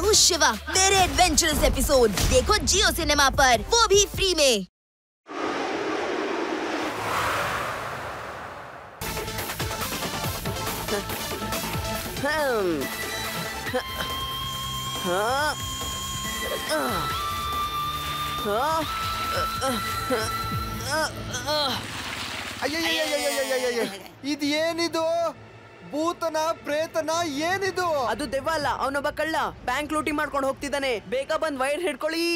हूँ शिवा, मेरे adventurous episode देखो जियो सिनेमा पर, वो भी फ्री में। ಇದೇನಿದು? ಭೂತನ ಪ್ರೇತನ ಏನಿದು? ಅದು ದೆವ್ವ ಅಲ್ಲ, ಅವನೊಬ್ಬ ಕಳ್ಳ ಬ್ಯಾಂಕ್ ಲೂಟಿ ಮಾಡ್ಕೊಂಡು ಹೋಗ್ತಿದ್ದಾನೆ. ಬೇಗ ಬಂದ್ ವೈರ್ ಹಿಡ್ಕೊಳ್ಳಿ.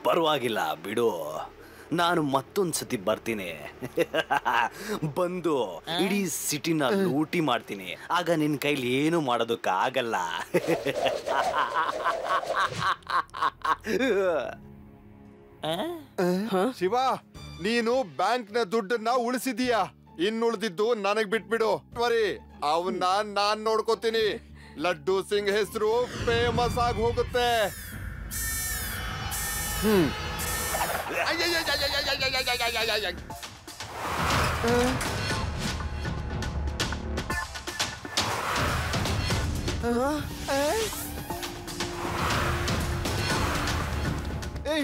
ಪರವಾಗಿಲ್ಲ ಬಿಡು, ನಾನು ಮತ್ತೊಂದ್ಸತಿ ಬರ್ತೀನಿ. ಬಂದು ಇಡೀ ಸಿಟಿನ ಲೂಟಿ ಮಾಡ್ತೀನಿ. ಆಗ ನಿನ್ ಕೈಲಿ ಏನು ಮಾಡೋದಕ್ಕ ಆಗಲ್ಲ. ಶಿವ, ನೀನು ಬ್ಯಾಂಕ್ ನ ದುಡ್ಡನ್ನ ಉಳಿಸಿದೀಯಾ. ಇನ್ನುಳಿದಿದ್ದು ನನಗ್ ಬಿಟ್ಬಿಡು. ಬರೀ ಅವನ್ನ ನಾನ್ ನೋಡ್ಕೋತೀನಿ. ಲಡ್ಡು ಸಿಂಗ್ ಹೆಸರು ಫೇಮಸ್ ಆಗಿ ಹೋಗುತ್ತೆ.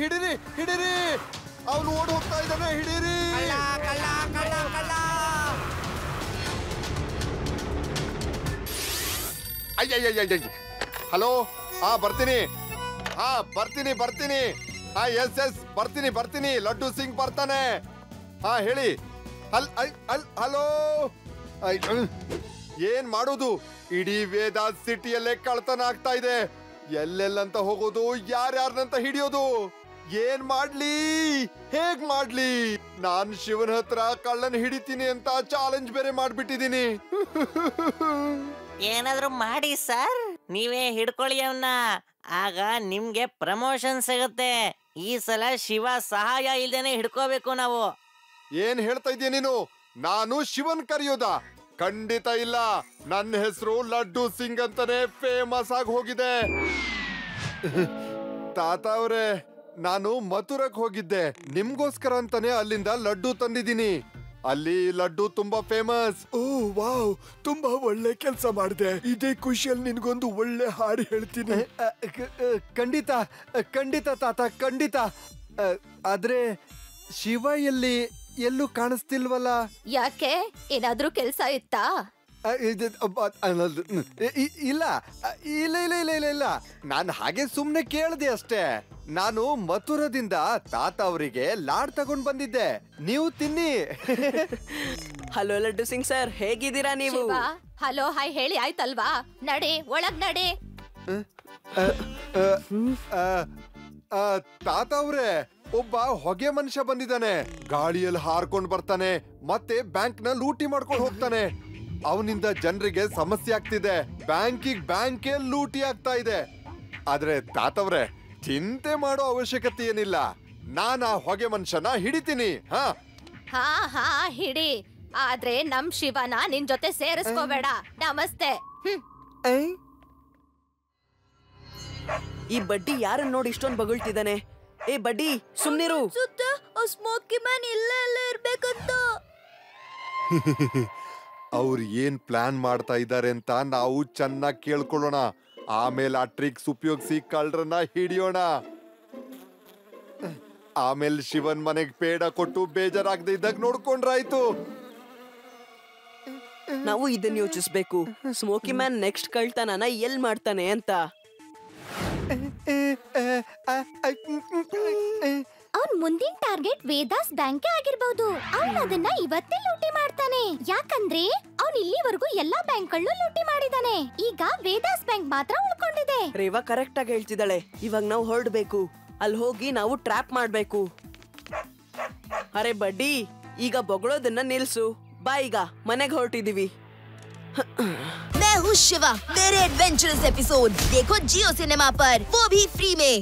ಹಿಡಿರಿ ಹಿಡಿರಿ, ಅವನು ಓಡ್ ಹೋಗ್ತಾ ಇದ್ದಾನೆ. ಹಿಡೀರಿ. ಹಲೋ, ಬರ್ತೀನಿ. ಬರ್ತೀನಿ. ಎಸ್ ಬರ್ತೀನಿ. ಲಡ್ಡು ಸಿಂಗ್ ಬರ್ತಾನೆ. ಹೇಳಿ. ಹಲೋ. ಏನ್ ಮಾಡೋದು? ಇಡೀ ವೇದಾಂತ್ ಸಿಟಿಯಲ್ಲೇ ಕಳ್ತನ ಆಗ್ತಾ ಇದೆ. ಎಲ್ಲೆಲ್ಲಂತ ಹೋಗೋದು, ಯಾರ್ಯಾರನಂತ ಹಿಡಿಯೋದು, ಏನ್ ಮಾಡ್ಲಿ, ಹೇಗ್ ಮಾಡ್ಲಿ? ನಾನ್ ಶಿವನ್ ಹತ್ರ ಕಳ್ಳನ್ ಹಿಡಿತೀನಿ ಅಂತ ಚಾಲೆಂಜ್ ಬೇರೆ ಮಾಡ್ಬಿಟ್ಟಿದೀನಿ. ಏನಾದ್ರೂ ಮಾಡಿ ಸರ್, ನೀವೇ ಹಿಡ್ಕೊಳ್ಳಿ ಅವನ್ನ. ಆಗ ನಿಮ್ಗೆ ಪ್ರಮೋಷನ್ ಸಿಗುತ್ತೆ. ಈ ಸಲ ಶಿವ ಸಹಾಯ ಇಲ್ದೇನೆ ಹಿಡ್ಕೋಬೇಕು ನಾವು. ಏನ್ ಹೇಳ್ತಾ ಇದೀಯ ನೀನು? ನಾನು ಶಿವನ್ ಕರೆಯೋದ? ಖಂಡಿತ ಇಲ್ಲ. ನನ್ನ ಹೆಸರು ಲಡ್ಡು ಸಿಂಗ್ ಅಂತಾನೆ ಫೇಮಸ್ ಆಗಿ ಹೋಗಿದೆ. ತಾತ ಅವ್ರೆ, ನಾನು ಮಥುರಕ್ ಹೋಗಿದ್ದೆ. ನಿಮ್ಗೋಸ್ಕರ ಅಂತಾನೆ ಅಲ್ಲಿಂದ ಲಡ್ಡು ತಂದಿದ್ದೀನಿ. ಅಲ್ಲಿ ಲಡ್ಡು ತುಂಬಾ ಫೇಮಸ್. ಓ ವಾವ್, ತುಂಬಾ ಒಳ್ಳೆ ಕೆಲಸ ಮಾಡಿದೆ. ಇದೇ ಖುಷಿಯಲ್ಲಿ ನಿನ್ಗೊಂದು ಒಳ್ಳೆ ಹಾಡು ಹೇಳ್ತೀನಿ. ಖಂಡಿತ ತಾತ, ಖಂಡಿತ. ಆದ್ರೆ ಶಿವ ಎಲ್ಲೂ ಕಾಣಿಸ್ತಿಲ್ವಲ್ಲ? ಯಾಕೆ, ಏನಾದ್ರೂ ಕೆಲ್ಸ ಇತ್ತಾ? ಇಲ್ಲ, ನಾನು ಹಾಗೆ ಸುಮ್ನೆ ಕೇಳ್ದೆ ಅಷ್ಟೇ. ನಾನು ಮಥುರದಿಂದ ತಾತ ಅವರಿಗೆ ಲಾಡ್ ತಗೊಂಡ್ ಬಂದಿದ್ದೆ. ನೀವು ತಿನ್ನಿ. ಹಲೋ ಲಡ್ಡು ಸಿಂಗ್ ಸರ್, ಹೇಗಿದ್ದೀರಾ ನೀವು? ಹಲೋ ಹಾಯ್ ಹೇಳಿ ಆಯ್ತಲ್ವಾ? ನಡೆ ಒಳಗ್ ನಡೆ. ತಾತ ಅವ್ರೆ, ಒಬ್ಬ ಹೊಗೆ ಮನುಷ್ಯ ಬಂದಿದ್ದಾನೆ. ಗಾಳಿಯಲ್ಲಿ ಹಾರ್ಕೊಂಡ್ ಬರ್ತಾನೆ, ಮತ್ತೆ ಬ್ಯಾಂಕ್ ನ ಲೂಟಿ ಮಾಡ್ಕೊಂಡು ಹೋಗ್ತಾನೆ. ಅವನಿಂದ ಜನರಿಗೆ ಸಮಸ್ಯೆ ಆಗ್ತಿದೆ. ಬ್ಯಾಂಕೇ ಲೂಟಿ ಆಗ್ತಾ ಇದೆ. ಆದ್ರೆ ತಾತವ್ರೆ, ಚಿಂತೆ ಮಾಡೋ ಅವಶ್ಯಕತೆ ಏನಿಲ್ಲ. ನಾನ್ ಆ ಹೊಗೆ ಮನುಷ್ಯನ ಹಿಡಿತೀನಿ. ಹಾ ಹಿಡಿ. ಆದ್ರೆ ನಮ್ ಶಿವನ ನಿನ್ ಜೊತೆ ಸೇರಿಸ್ಕೋಬೇಡ. ನಮಸ್ತೆ. ಈ ಬಡ್ಡಿ ಯಾರನ್ನ ನೋಡಿ ಇಷ್ಟೊಂದು ಬಗಳ್ತಿದ್ದಾನೆ? ಏ ಬಡ್ಡಿ, ಸುಮ್ನಿರು. ಸ್ಮೋಕಿ ಮ್ಯಾನ್ ಇಲ್ಲ ಇರ್ಬೇಕಂತ. ಅವ್ರು ಏನ್ ಪ್ಲಾನ್ ಮಾಡ್ತಾ ಇದ್ದಾರೆ ಅಂತ ನಾವು ಚೆನ್ನಾಗಿ ಕೇಳ್ಕೊಳ್ಳೋಣ. ಆಮೇಲೆ ಆ ಟ್ರಿಕ್ಸ್ ಉಪಯೋಗಿಸಿ ಕಳ್ಳರನ್ನ ಹಿಡಿಯೋಣ. ಆಮೇಲೆ ಶಿವನ್ ಮನೆಗ್ ಪೇಡ ಕೊಟ್ಟು ಬೇಜಾರಾಗದೆ ಇದ್ದಾಗ ನೋಡ್ಕೊಂಡ್ರಾಯ್ತು. ನಾವು ಇದನ್ನ ಯೋಚಿಸ್ಬೇಕು. ಸ್ಮೋಕಿ ಮ್ಯಾನ್ ನೆಕ್ಸ್ಟ್ ಕಳ್ತನನ ಎಲ್ ಮಾಡ್ತಾನೆ ಅಂತ. ಅವ್ನ್ ಮುಂದಿನ ಟಾರ್ಗೆಟ್ ವೇದಾಸ್ ಬ್ಯಾಂಕ್ ಆಗಿರ್ಬಹುದು. ಅವ್ನ್ ಅದನ್ನ ಇವತ್ತೇ ಲೂಟಿ ಮಾಡ್ತಾನೆ. ಯಾಕಂದ್ರೆ ಅವ್ನ್ ಇಲ್ಲಿವರೆಗೂ ಎಲ್ಲಾ ಬ್ಯಾಂಕ್ಗಳನ್ನು ಲೂಟಿ ಮಾಡಿದಾನೆ. ಈಗ ವೇದಾಸ್ ಬ್ಯಾಂಕ್ ಮಾತ್ರ ಉಳ್ಕೊಂಡಿದೆ. ರೇವಾ ಕರೆಕ್ಟ್ ಆಗಿ ಹೇಳ್ತಿದ್ದಾಳೆ. ಇವಾಗ ನಾವು ಹೊರಡ್ಬೇಕು. ಅಲ್ಲಿ ಹೋಗಿ ನಾವು ಟ್ರ್ಯಾಪ್ ಮಾಡ್ಬೇಕು. ಅರೆ ಬಡ್ಡಿ, ಈಗ ಬೊಗಳೋದನ್ನ ನಿಲ್ಸು. ಬಾ, ಈಗ ಮನೆಗೆ ಹೊರಟಿದೀವಿ. मैं हूँ शिवा, मेरे एडवेंचरस एपिसोड देखो जियो सिनेमा पर, वो भी फ्री में।